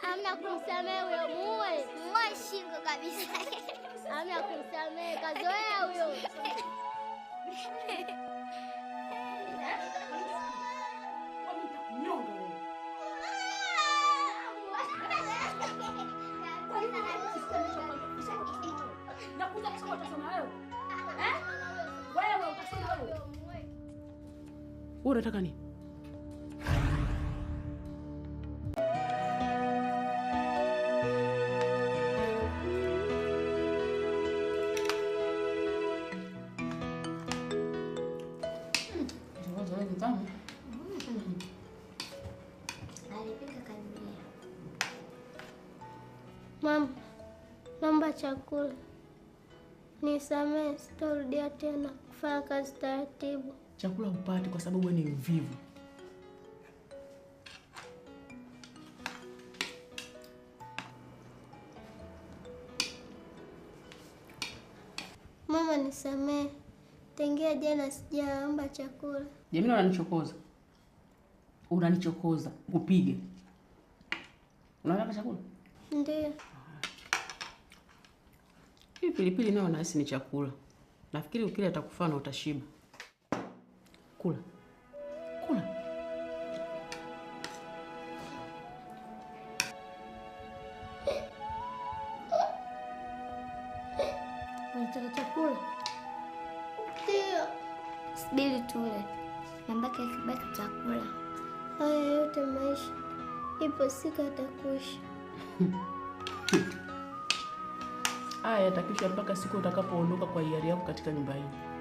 Hamna kumsamehe huyo, muue shingo kabisa. Hamna kumsamehe, kazoea huyo. Unataka nini? Mama, naomba chakula. Nisamehe, sitarudia tena kufanya kazi taratibu. Chakula upate kwa sababu wewe ni mvivu. Mama, nisamehe. Tangia jana sijaomba chakula. Jamila, unanichokoza. Unanichokoza. Upige. Unataka chakula? Ndiyo. Hii pilipili nayo nahisi ni chakula. Nafikiri ukila atakufaa na utashiba. Kula. Kula. Unataka chakula? Ndiyo. Subiri tule. Nambaki akibaki chakula. Haya yote maisha. Ipo siku atakuisha. Haya yatakwisha mpaka siku utakapoondoka kwa hiari yako katika nyumba hii.